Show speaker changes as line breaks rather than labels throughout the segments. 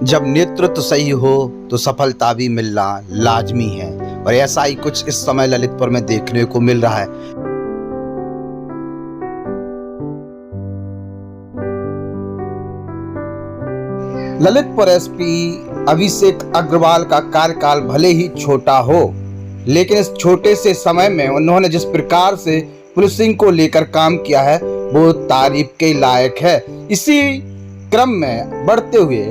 जब नेतृत्व सही हो तो सफलता भी मिलना लाजमी है और ऐसा ही कुछ इस समय ललितपुर में देखने को मिल रहा है। ललितपुर एसपी अभिषेक अग्रवाल का कार्यकाल भले ही छोटा हो, लेकिन इस छोटे से समय में उन्होंने जिस प्रकार से पुलिसिंग को लेकर काम किया है वो तारीफ के लायक है। इसी क्रम में बढ़ते हुए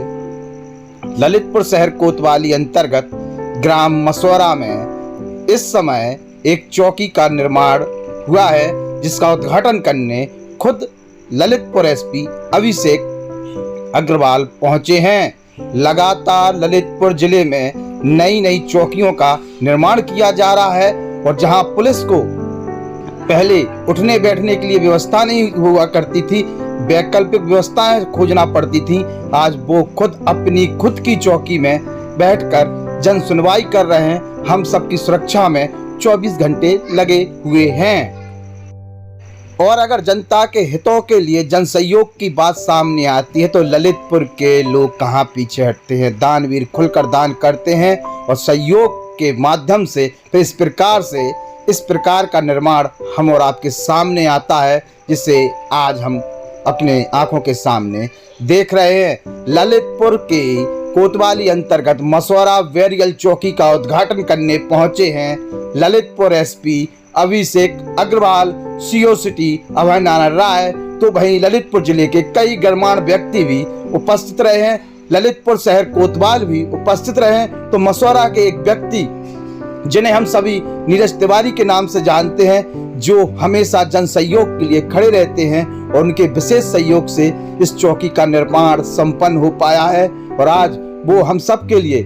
ललितपुर शहर कोतवाली अंतर्गत ग्राम मसौरा में इस समय एक चौकी का निर्माण हुआ है, जिसका उद्घाटन करने खुद ललितपुर एसपी अभिषेक अग्रवाल पहुंचे हैं। लगातार ललितपुर जिले में नई नई चौकियों का निर्माण किया जा रहा है और जहां पुलिस को पहले उठने बैठने के लिए व्यवस्था नहीं हुआ करती थी, वैकल्पिक व्यवस्थाएं खोजना पड़ती थी, आज वो अपनी खुद की चौकी में बैठकर जन सुनवाई कर रहे हैं। हम सबकी सुरक्षा में 24 घंटे लगे हुए हैं और अगर जनता के हितों के लिए जन सहयोग की बात सामने आती है तो ललितपुर के लोग कहाँ पीछे हटते हैं। दानवीर खुलकर दान करते हैं और सहयोग के माध्यम से तो इस प्रकार का निर्माण हम और आपके सामने आता है, जिसे आज हम अपने आंखों के सामने देख रहे हैं। ललितपुर के कोतवाली अंतर्गत मसौरा वेरियल चौकी का उद्घाटन करने पहुंचे हैं ललितपुर एसपी अभिषेक अग्रवाल, सीओ सिटी अभय नारायण राय। तो वहीं ललितपुर जिले के कई गणमान्य व्यक्ति भी उपस्थित रहे हैं, ललितपुर शहर कोतवाल भी उपस्थित रहे हैं। तो मसौरा के एक व्यक्ति जिन्हें हम सभी नीरज तिवारी के नाम से जानते हैं, जो हमेशा जन सहयोग के लिए खड़े रहते हैं और उनके विशेष सहयोग से इस चौकी का निर्माण संपन्न हो पाया है और आज वो हम सब के लिए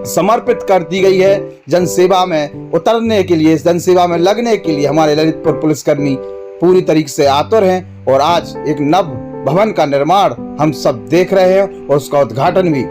समर्पित कर दी गई है। जनसेवा में उतरने के लिए, जनसेवा में लगने के लिए हमारे ललितपुर पुलिसकर्मी पूरी तरीके से आतुर हैं और आज एक नव भवन का निर्माण हम सब देख रहे हैं और उसका उद्घाटन भी।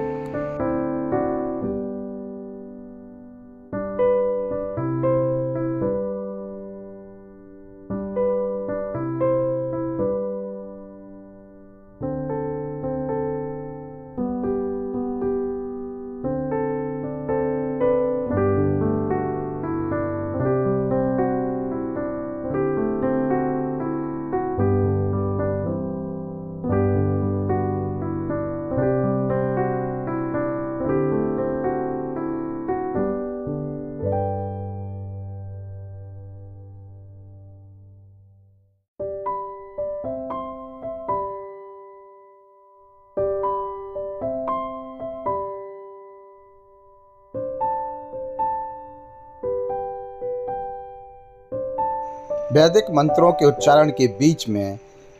वैदिक मंत्रों के उच्चारण के बीच में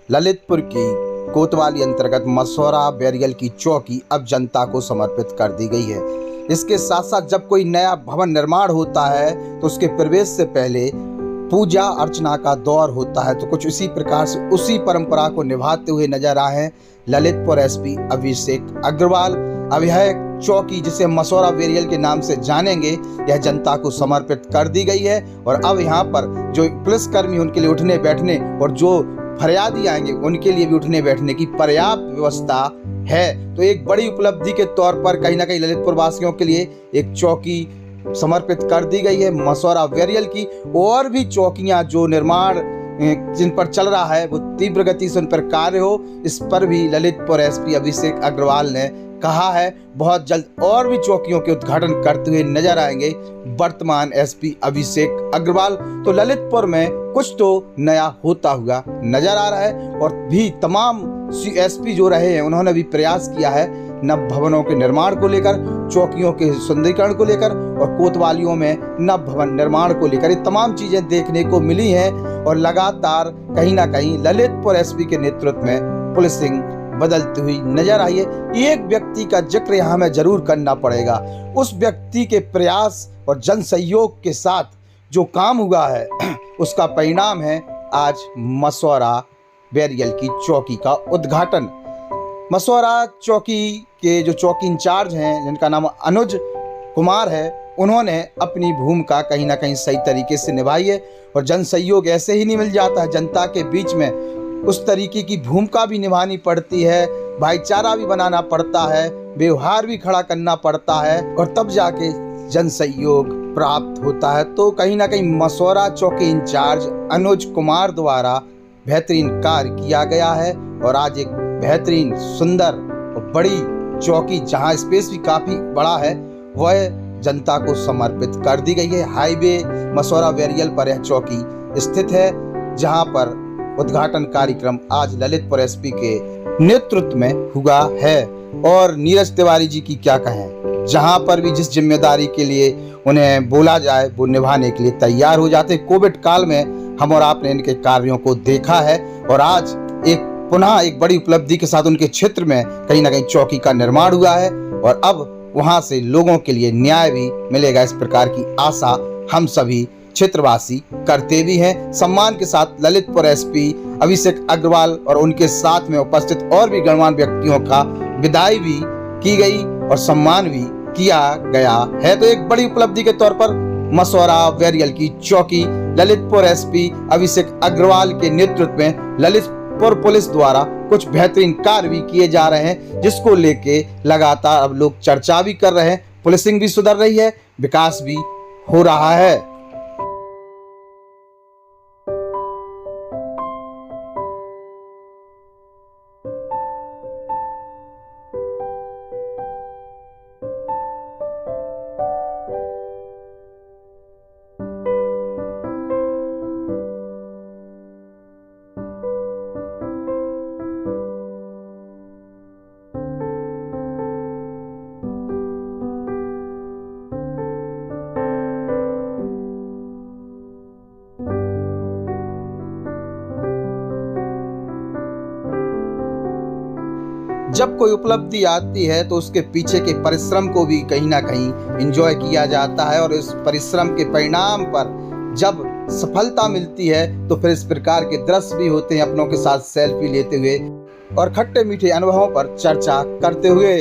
ललितपुर की कोतवाली अंतर्गत मसौरा बैरियल की चौकी अब जनता को समर्पित कर दी गई है। इसके साथ साथ जब कोई नया भवन निर्माण होता है तो उसके प्रवेश से पहले पूजा अर्चना का दौर होता है। तो कुछ इसी प्रकार से उसी परंपरा को निभाते हुए नजर आए हैं ललितपुर एसपी अभिषेक अग्रवाल। अब यह चौकी, जिसे मसौरा वेरियल के नाम से जानेंगे, यह जनता को समर्पित कर दी गई है और अब यहाँ पर जो पुलिसकर्मी उनके लिए उठने बैठने और जो फरियादी आएंगे उनके लिए भी उठने बैठने की पर्याप्त व्यवस्था है। तो एक बड़ी उपलब्धि के तौर पर कहीं ना कहीं ललितपुर वासियों के लिए एक चौकी समर्पित कर दी गई है मसौरा वेरियल की। और भी चौकियां जो निर्माण जिन पर चल रहा है वो तीव्र गति से उन पर कार्य हो, इस पर भी ललितपुर एसपी अभिषेक अग्रवाल ने कहा है। बहुत जल्द और भी चौकियों के उद्घाटन करते हुए नजर आएंगे वर्तमान एसपी अभिषेक अग्रवाल। तो ललितपुर में कुछ तो नया होता हुआ नजर आ रहा है और भी तमाम एसपी जो रहे हैं उन्होंने भी प्रयास किया है नव भवनों के निर्माण को लेकर, चौकियों के सुंदरीकरण को लेकर और कोतवालियों में नव भवन निर्माण को लेकर। ये तमाम चीजें देखने को मिली हैं और लगातार कहीं ना कहीं ललितपुर एसपी के नेतृत्व में पुलिसिंग बदलती हुई नजर आई है। एक व्यक्ति का जिक्र यहाँ में जरूर करना पड़ेगा, उस व्यक्ति के प्रयास और जन सहयोग के साथ जो काम हुआ है उसका परिणाम है आज मसौरा बैरियल की चौकी का उद्घाटन। मसौरा चौकी के जो चौकी इंचार्ज हैं, जिनका नाम अनुज कुमार है, उन्होंने अपनी भूमिका कहीं ना कहीं सही तरीके से निभाई है और जन सहयोग ऐसे ही नहीं मिल जाता है। जनता के बीच में उस तरीके की भूमिका भी निभानी पड़ती है, भाईचारा भी बनाना पड़ता है, व्यवहार भी खड़ा करना पड़ता है और तब जाके जन सहयोग प्राप्त होता है। तो कहीं ना कहीं मसौरा चौकी इंचार्ज अनुज कुमार द्वारा बेहतरीन कार्य किया गया है और आज एक बेहतरीन सुंदर और बड़ी चौकी, जहां स्पेस भी काफ़ी बड़ा है, वह जनता को समर्पित कर दी गई है। हाईवे मसौरा वेरियल पर यह चौकी स्थित है, जहां पर उद्घाटन कार्यक्रम आज ललितपुर एसपी के नेतृत्व में हुआ है। और नीरज तिवारी जी की क्या कहें, जहां पर भी जिस जिम्मेदारी के लिए उन्हें बोला जाए वो निभाने के लिए तैयार हो जाते। कोविड काल में हम और आपने इनके कार्यों को देखा है और आज पुनः एक बड़ी उपलब्धि के साथ उनके क्षेत्र में कहीं ना कहीं चौकी का निर्माण हुआ है और अब वहां से लोगों के लिए न्याय भी मिलेगा, इस प्रकार की आशा हम सभी क्षेत्रवासी करते भी हैं। सम्मान के साथ ललितपुर एसपी अभिषेक अग्रवाल और उनके साथ में उपस्थित और भी गणमान्य व्यक्तियों का विदाई भी की गई और सम्मान भी किया गया है। तो एक बड़ी उपलब्धि के तौर पर मसौरा वेरियल की चौकी ललितपुर एसपी अभिषेक अग्रवाल के नेतृत्व में ललितपुर पुलिस द्वारा कुछ बेहतरीन कार्य भी किए जा रहे हैं, जिसको लेके लगातार अब लोग चर्चा भी कर रहे हैं। पुलिसिंग भी सुधर रही है, विकास भी हो रहा है। जब कोई उपलब्धि आती है तो उसके पीछे के परिश्रम को भी कहीं ना कहीं एंजॉय किया जाता है और इस परिश्रम के परिणाम पर जब सफलता मिलती है तो फिर इस प्रकार के दृश्य भी होते हैं, अपनों के साथ सेल्फी लेते हुए और खट्टे मीठे अनुभवों पर चर्चा करते हुए।